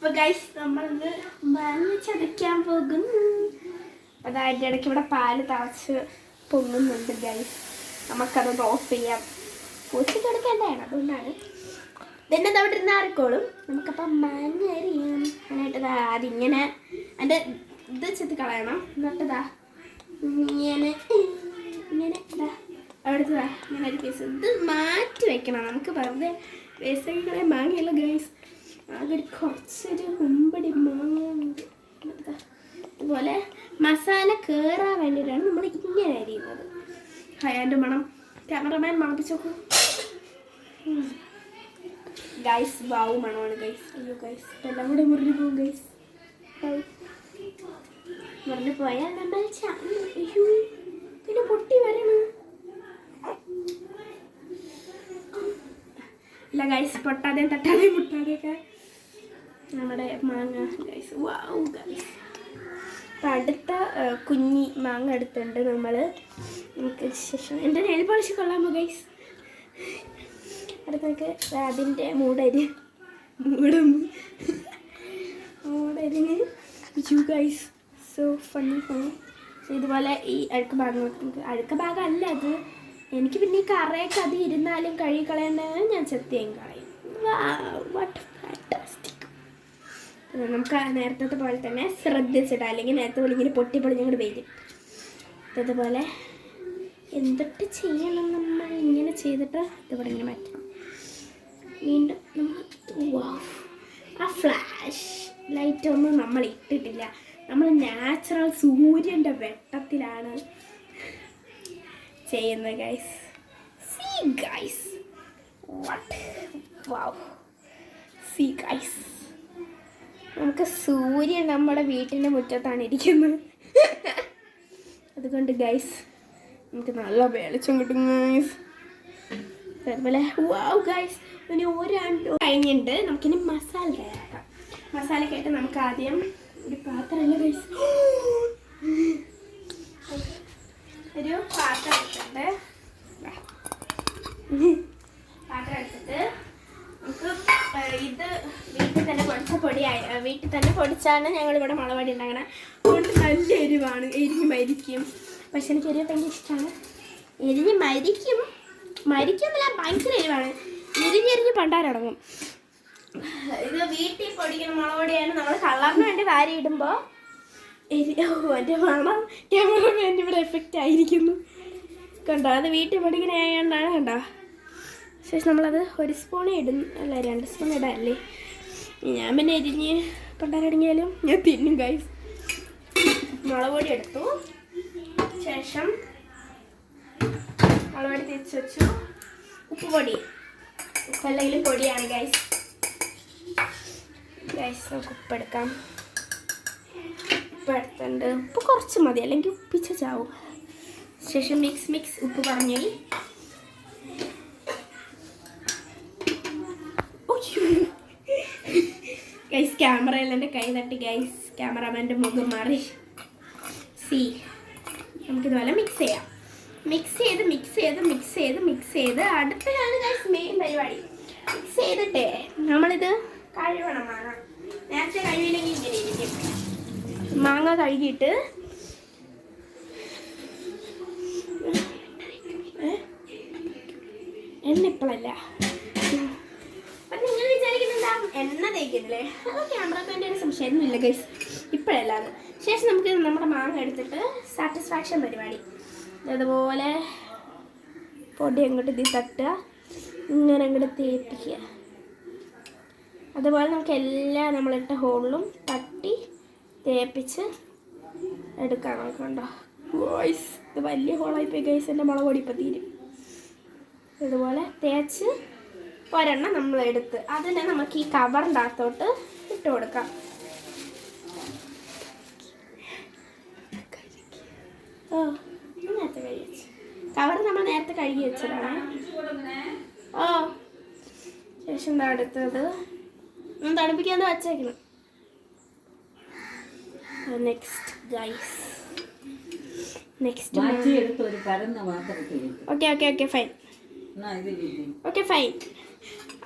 അപ്പോൾ ഗൈസ് നമ്മളിത് മാങ്ങ ചതയ്ക്കാൻ പോകുന്നു. അതായത് ഇടയ്ക്ക് ഇവിടെ പാല് തിളച്ച് പൊങ്ങുന്നുണ്ട് ഗൈസ്. നമുക്കതൊന്ന് ഓഫ് ചെയ്യാം. പൂച്ചയ്ക്ക് എടുക്കേണ്ടതാണ്, അതുകൊണ്ടാണ്. ഇതെന്നെ അവിടെ ഇരുന്ന് ആർക്കോളും. നമുക്കപ്പം മാങ്ങ അരിയാം. അതിനായിട്ടതാ അതിങ്ങനെ അതിൻ്റെ ഇത് ചെത്തി കളയണം. എന്നിട്ടതാ ഇങ്ങനെ ഇങ്ങനെ ഇതാ അവിടുത്തെ ഇങ്ങനെ ഒരു പീസ് ഇത് മാറ്റി വെക്കണം. നമുക്ക് വെറുതെ വേസ്റ്റൊക്കെ മാങ്ങയല്ല ഗൈസ്. ആകെ ഒരു കുറച്ചൊരു കുമ്പടി മാങ്ങ ഉണ്ട്. അതുപോലെ മസാല കയറാൻ വേണ്ടിയിട്ടാണ് നമ്മൾ ഇങ്ങനെ അരിയുന്നത്. അതിൻ്റെ മണം ക്യാമറമാൻ മണപ്പിച്ച് നോക്കൂ ഗൈസ്. വാവ് മണമാണ് ഗൈസ്. അയ്യോ ഗൈസ് എല്ലാം കൂടെ മുറിഞ്ഞു പോകും ഗൈസ്. മുറിഞ്ഞു പോയാൽ നമ്മൾ അയ്യോ പിന്നെ പൊട്ടി വരണം. ഇല്ല ഗൈസ്, പൊട്ടാതെയും തട്ടാതെയും മുട്ടാതെയൊക്കെ നമ്മുടെ മാങ്ങ ഗൈസ്. വാവ് ഗൈസ്. അപ്പം അടുത്ത കുഞ്ഞി മാങ്ങ എടുത്തിട്ടുണ്ട് നമ്മൾ. നമുക്ക് ശേഷം എൻ്റെ നെയിൽ പോളിഷ് കൊള്ളാമോ ഗൈസ്? അടുത്തൊക്കെ അതിൻ്റെ മൂടരിഞ്ഞ് you guys so funny funny. ഇതുപോലെ ഈ അഴുക്ക ഭാഗം അഴുക്ക ഭാഗം അല്ല അത്. എനിക്ക് പിന്നെ ഈ കറയൊക്കെ അത് ഇരുന്നാലും കഴുകി കളയേണ്ടത് ഞാൻ ചെത്തിയും കളയും. What fantastic. നമുക്ക് നേരത്തെ പോലെ തന്നെ ശ്രദ്ധിച്ചിട്ട്, അല്ലെങ്കിൽ നേരത്തെ പോലെ ഇങ്ങനെ പൊട്ടി പൊളിഞ്ഞങ്ങോട്ട് വരും. അതുപോലെ എന്തൊട്ട് ചെയ്യണം നമ്മൾ ഇങ്ങനെ ചെയ്തിട്ട് ഇതിവിടെ ഇങ്ങനെ മാറ്റണം. വീണ്ടും നമ്മൾ ആ ഫ്ലാഷ് ലൈറ്റൊന്നും നമ്മൾ ഇട്ടിട്ടില്ല. നമ്മൾ നാച്ചുറൽ സൂര്യൻ്റെ വെട്ടത്തിലാണ് ചെയ്യുന്നത് guys. See guys what wow. See guys നമുക്ക് സൂര്യൻ നമ്മുടെ വീട്ടിൻ്റെ മുറ്റത്താണ് ഇരിക്കുന്നത്. അതുകൊണ്ട് ഗൈസ് നമുക്ക് നല്ല വെളിച്ചം കിട്ടും ഗൈസ്. അതുപോലെ വാവ് ഗൈസ് ഇനി ഒരാണ്ട് കഴിഞ്ഞിട്ട് നമുക്കിനി മസാല തയ്യാറാക്കാം. മസാലക്കായിട്ട് നമുക്ക് ആദ്യം ഒരു പാത്രമല്ല ഗൈസ്, ഒരു പാത്രം എടുത്തിട്ട് നമുക്ക് ഇത് വീട്ടിൽ തന്നെ പൊടിച്ച പൊടിയായി വീട്ടിൽ തന്നെ പൊടിച്ചാണ് ഞങ്ങളിവിടെ മുളക് ഉണ്ടാക്കണത്. അതുകൊണ്ട് നല്ല എരിവാണ്, എരിഞ്ഞ് മരിക്കും. പക്ഷെ എനിക്ക് എരിവ് ഭയങ്കര ഇഷ്ടമാണ്. എരിഞ്ഞ് മരിക്കുന്നില്ല, ഭയങ്കര എരിവാണ്. എരിഞ്ഞെരിഞ്ഞ് പണ്ടാരടങ്ങും. ഇത് വീട്ടിൽ പൊടിക്കുന്ന മുളക് പൊടിയാണ്. നമ്മൾ കളറിന് വേണ്ടി വാരി ഇടുമ്പോൾ എൻ്റെ മണം ക്യാമറമാൻ്റെ ഇവിടെ എഫക്റ്റ് ആയിരിക്കുന്നു. കണ്ടോ, അത് വീട്ടിൽ പൊടിക്കുന്ന ആയതുകൊണ്ടാണ്. കണ്ടോ, ശേഷം നമ്മളത് ഒരു സ്പൂൺ അല്ല 2 സ്പൂൺ ഇടാല്ലേ. ഞാൻ പിന്നെ എരിഞ്ഞ് പണ്ടാരടങ്ങിയാലും ഞാൻ തിന്നും ഗൈസ്. മുളക് പൊടി എടുത്തു, ശേഷം മുളക് പൊടി തിരിച്ച് വെച്ചു. ഉപ്പ് പൊടി, ഉപ്പല്ലെങ്കിൽ പൊടിയാണ് ഗൈസ്. നമുക്ക് ഉപ്പെടുക്കാം. ഉപ്പ് എടുത്തുണ്ട്. ഉപ്പ് കുറച്ച് മതി, അല്ലെങ്കിൽ ഉപ്പിച്ച ചാവും. ശേഷം മിക്സ് ഉപ്പ് പറഞ്ഞു. ഗൈസ് ക്യാമറയിൽ എൻ്റെ കൈ തട്ടി ഗൈസ്. ക്യാമറാമാൻ്റെ മുഖം മാറി. നമുക്കിതുപോലെ മിക്സ് ചെയ്യാം. മിക്സ് ചെയ്ത് അടുത്തതാണ് ഗൈസ് മെയിൻ പരിപാടി. മിക്സ് ചെയ്തിട്ടേ നമ്മളിത് കഴുകണം. മാങ്ങ നേരത്തെ കഴുകിയില്ലെങ്കിൽ ഇങ്ങനെ ഇരിക്കും. മാങ്ങ കഴുകിയിട്ട് എണ്ണ ഇപ്പോഴല്ല. അപ്പം നിങ്ങൾ വിചാരിക്കുന്നുണ്ടാ എണ്ണ തേക്കുന്നില്ലേ? അത് ക്യാമറമാൻ്റെ ഒരു സംശയമൊന്നുമില്ല ഗൈസ്, ഇപ്പോഴല്ലാതെ. ശേഷം നമുക്ക് നമ്മുടെ മാങ്ങ എടുത്തിട്ട് സാറ്റിസ്ഫാക്ഷൻ പരിപാടി. അതുപോലെ പൊടി അങ്ങോട്ട് ഇതിൽ തട്ടുക, ഇങ്ങനെ അങ്ങോട്ട് തേപ്പിക്കുക. അതുപോലെ നമുക്ക് എല്ലാ നമ്മളിട്ട ഹോളിലും തട്ടി തേപ്പിച്ച് എടുക്കാൻ നോക്കണ്ടോ ഗൈസ്. ഇത് വലിയ ഹോളായിപ്പോയി ഗൈസ്. എൻ്റെ മുളക് പൊടി ഇപ്പം തീരും. ഇതുപോലെ തേച്ച് ഒരെണ്ണം നമ്മളെടുത്ത് അതിനെ നമുക്ക് ഈ കവറിൻ്റെ അകത്തോട്ട് ഇട്ട് കൊടുക്കാം. നേരത്തെ കഴുകി വെച്ച് കവർ നമ്മൾ നേരത്തെ കഴുകി വെച്ചതാണ്. ശേഷം എന്താ അടുത്തത് തണുപ്പിക്കാന്ന് വെച്ചേക്കണം. Next guys next okay fine. Okay fine.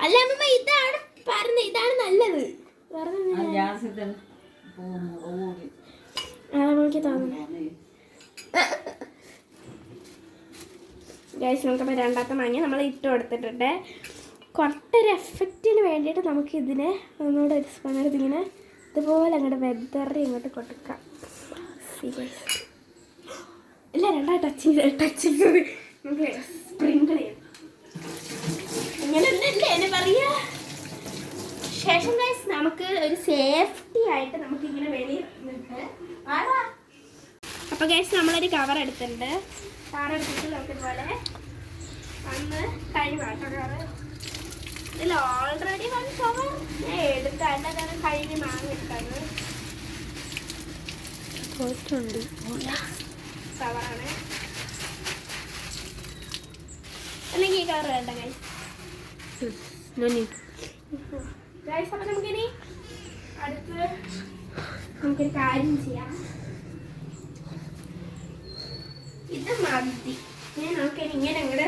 അല്ല അമ്മ, ഇതാണ് പറഞ്ഞത്, ഇതാണ് നല്ലത്. എനിക്ക് തോന്നുന്നു ഗൈസ് നമുക്കപ്പോൾ രണ്ടാമത്തെ മാങ്ങ നമ്മൾ ഇട്ട് കൊടുത്തിട്ടുണ്ട്. കുറച്ചൊരു എഫക്റ്റിന് വേണ്ടിയിട്ട് നമുക്ക് ഇതിനെ ഒന്നുകൂടെ ഒരു സ്പൂൺ എടുത്ത് ഇങ്ങനെ ഇതുപോലെ അങ്ങോട്ട് വെതറി ഇങ്ങോട്ട് കൊടുക്കാം. ഇല്ല രണ്ടായി ടച്ച് ചെയ്ത് നമുക്ക് സ്പ്രിങ്കിൾ ചെയ്യാം. ഇങ്ങനെ എന്നെ പറയാ. ശേഷം ഗൈസ് നമുക്ക് ഒരു സേഫ്റ്റി ആയിട്ട് നമുക്ക് ഇങ്ങനെ വെളിയിൽ നിന്നിട്ട് അപ്പോൾ ഗൈസ് നമ്മളൊരു കവർ എടുത്തിട്ടുണ്ട്. കവർ എടുത്തിട്ട് നമുക്ക് ഇതുപോലെ വന്ന് കഴിവാട്ടോ. കവർ ഇതിൽ ഓൾറെഡി വൺ കവർ ഞാൻ എടുത്തല്ല കാരണം കഴിഞ്ഞ് വാങ്ങിയിട്ടാണ് കവറാണ്. അല്ലെങ്കിൽ ഈ കവർ വേണ്ട ഗൈസ്. ഗൈസ് അപ്പം നമുക്കിനി അടുത്ത് നമുക്കൊരു കാര്യം ചെയ്യാം. ഇത് മതി. നമുക്കിനി ഇങ്ങനെ അങ്ങോട്ട്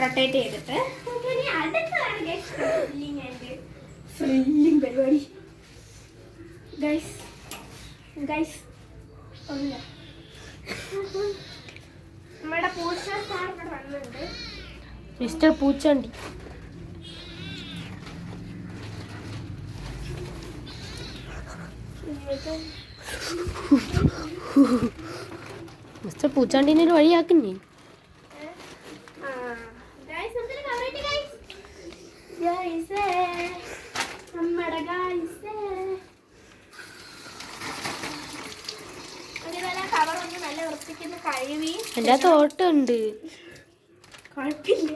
റൊട്ടേറ്റ് ചെയ്തിട്ട് നമുക്കിനി അടുത്താണ് ഗൈസ് ഫ്രില്ലിങ് പരിപാടി. ഗൈസ് ഒന്നില്ല നമ്മുടെ പൂച്ച സാർ ഇവിടെ വന്നിട്ടുണ്ട്. മിസ്റ്റർ പൂച്ചാണ്ടി. മിസ്റ്റർ പൂച്ചാണ്ടിനെ ഒരു വഴിയാക്കുന്നേ. എൻ്റെ അകത്ത് ഓട്ടം ഉണ്ട്. കുഴപ്പമില്ല,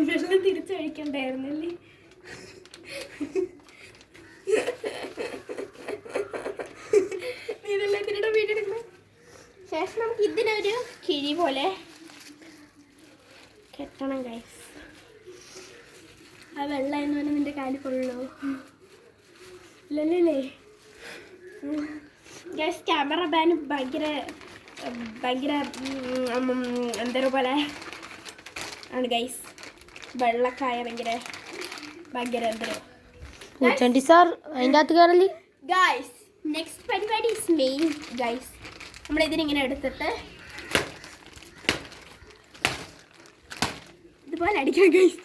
വെള്ളം തിരിച്ചഴിക്കണ്ടായിരുന്നല്ലേ. ശേഷം നമുക്ക് ഇതിനൊരു കിഴി പോലെ കെട്ടണം ഗൈസ്. ആ വെള്ളം എന്ന് പറഞ്ഞാൽ നിന്റെ കാലിൽ കൊള്ളൂ ഇല്ലല്ലേ ഗൈസ്. ക്യാമറ ബാൻ ഭയങ്കര എന്തൊരു പോലെ ആണ് ഗൈസ്. വെള്ളക്കായ ഭയങ്കര എന്തോ പൂച്ചാണ്ടി സാർ അതിൻ്റെ അകത്ത് കയറല്. ഗൈസ് നെക്സ്റ്റ് പരിപാടി ഇസ് മെയിൻ ഗൈസ്. നമ്മളിതിനിങ്ങനെ എടുത്തിട്ട് ഇതുപോലെ അടിക്കാം ഗൈസ്.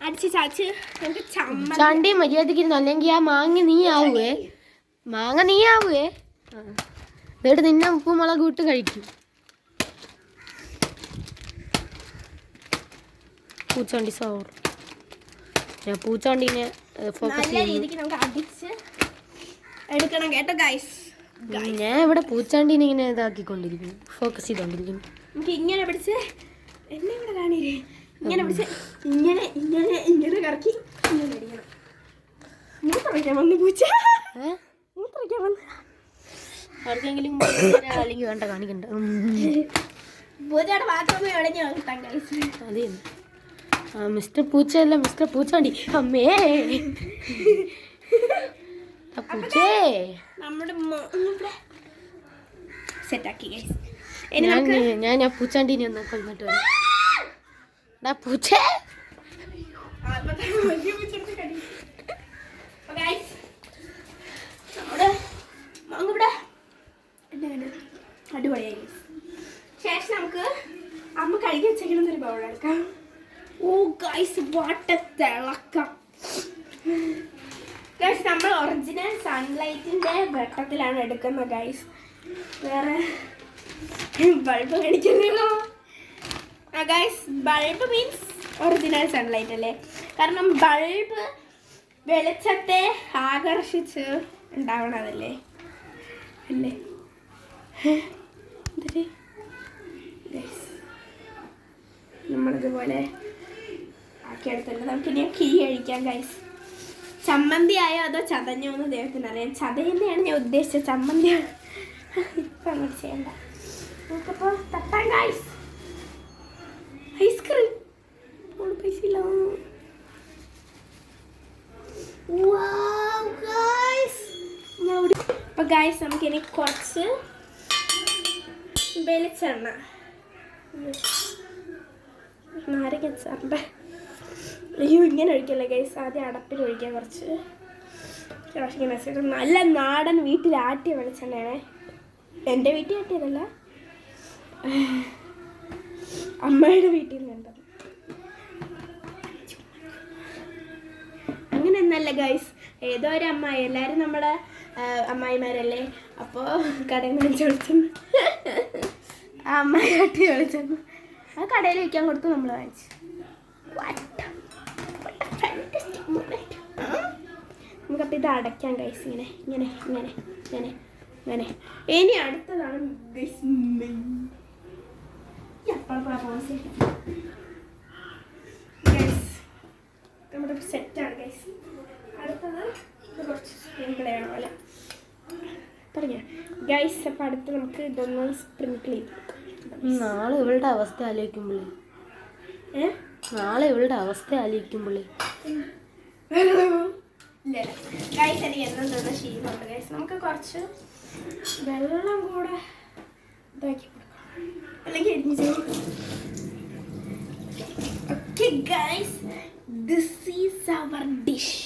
അടിച്ച് ചാച്ച് നമുക്ക് ചാണ്ടി മര്യാദക്ക് ഇരുന്നു, അല്ലെങ്കിൽ ആ മാങ്ങ നീ ആവുവേ. എന്നിട്ട് നിന്നെ ഉപ്പും മുളക് ഇട്ട് കഴിക്കും. പൂച്ചാണ്ടി സോർ. ഞാൻ പൂച്ചാണ്ടിനെ ഫോക്കസ് എടുക്കണം കേട്ടോ ഗൈസ്. ഞാൻ ഇവിടെ പൂച്ചാണ്ടിനെ ഇങ്ങനെ ഇതാക്കിക്കൊണ്ടിരിക്കുന്നു, ഫോക്കസ് ചെയ്തോണ്ടിരിക്കുന്നു. നമുക്ക് ഇങ്ങനെ പിടിച്ച് എന്നെ ഇവിടെ കാണില്ലേ, ഇങ്ങനെ പിടിച്ച് ഇങ്ങനെ കറക്കി ഇങ്ങനെ അടിക്കണം. മൂത്രയ്ക്കാൻ വന്നു പൂച്ച, മൂത്രയ്ക്കാൻ വന്നു. ആർക്കെങ്കിലും അല്ലെങ്കിൽ വേണ്ട കാണിക്കണ്ട. പൂച്ചയുടെ മാത്രമേ ഇടഞ്ഞു കിട്ടാൻ ഗൈസ്. അതെ മിസ്റ്റർ പൂച്ചയല്ല, മിസ്റ്റർ പൂച്ചാണ്ടി. അമ്മേ പൂച്ചേ നമ്മുടെ സെറ്റാക്കി ഗൈസ്. ഞാൻ ആ പൂച്ചാണ്ടിനെ ഒന്ന് കൊന്നിട്ട് വരാം. പൂച്ചേ അടിപൊളിയായി. ശേഷം നമുക്ക് അമ്മ കഴുകി വെച്ചേക്കണമെന്നൊരു ബൗളെടുക്കാം. ഓ ഗൈസ് വാട്ട് തിളക്കം ഗൈസ്. നമ്മൾ ഒറിജിനൽ സൺലൈറ്റിൻ്റെ വെട്ടത്തിലാണ് എടുക്കുന്നത് ഗൈസ്. വേറെ ബൾബ് മേടിക്കുന്നില്ലോ guys. Bulb means original sunlight അല്ലേ, കാരണം ബൾബ് വെളിച്ചത്തെ ആകർഷിച്ച് ഉണ്ടാവണതല്ലേ അല്ലേ. നമ്മളിതുപോലെ ആക്കിയെടുത്തിട്ടുണ്ട്. നമുക്കിനി കിഴി കഴിക്കാം ഗൈസ്. ചമ്മന്തി ആയോ അതോ ചതഞ്ഞോ എന്ന് ദൈവത്തിന് അറിയാം. ചതയെന്നെയാണ് ഞാൻ ഉദ്ദേശിച്ചത്, ചമ്മന്തിയാണ്. ഇപ്പം അങ്ങോട്ട് ചെയ്യണ്ട. നമുക്കപ്പോൾ തട്ടാം ഗൈസ്. ഐസ്ക്രീം പൈസ ഇല്ല. ഓ ഗൈസ് നമുക്കിനി കുറച്ച് വെളിച്ചെണ്ണ നാരങ്ങ അയ്യോ ഇങ്ങനെ ഒഴിക്കല്ലേ ഗൈസ്, ആദ്യം അടപ്പിൽ ഒഴിക്കാം കുറച്ച്. ഇങ്ങനെ വെച്ചിട്ട് നല്ല നാടൻ വീട്ടിൽ ആട്ടിയ വെളിച്ചെണ്ണയാണേ. എൻ്റെ വീട്ടിൽ ആട്ടിയതല്ല, അമ്മയുടെ വീട്ടിൽ നിന്നുണ്ടത്. അങ്ങനെയൊന്നല്ല ഗൈസ്, ഏതോ ഒരു അമ്മായി, എല്ലാവരും നമ്മുടെ അമ്മായിമാരല്ലേ, അപ്പോൾ കടയിൽ നിന്ന് വെച്ച് വിളിച്ചെണ്ണ ആ അമ്മായി ആട്ടി വിളിച്ചെണ്ണ ആ കടയിൽ വയ്ക്കാൻ കൊടുത്ത് നമ്മൾ വാങ്ങിച്ചു. നമുക്കപ്പോൾ ഇത് അടയ്ക്കാം ഗൈസ്. ഇങ്ങനെ ഇങ്ങനെ ഇങ്ങനെ ഇങ്ങനെ ഇങ്ങനെ. ഇനി അടുത്തതാണ് നമ്മുടെ സെറ്റാണ് ഗൈസ്. അടുത്തത് ഇത് കുറച്ച് സ്പ്രിങ്കിളാണ് പോലെ പറഞ്ഞ ഗൈസ്. അപ്പം അടുത്ത് നമുക്ക് ഇതൊന്ന് സ്പ്രിങ്കിൾ ചെയ്ത് നാളെ ഇവളുടെ അവസ്ഥ ആലോചിക്കുമ്പോഴേ ഗൈസ് എനിക്ക് എന്നും തന്നെ ശീലമുണ്ട് ഗൈസ്. നമുക്ക് കുറച്ച് വെള്ളം കൂടെ ഇതാക്കി കൊടുക്കാം, അല്ലെങ്കിൽ എരിഞ്ഞ് ചെയ്യും. Okay guys, this is our dish.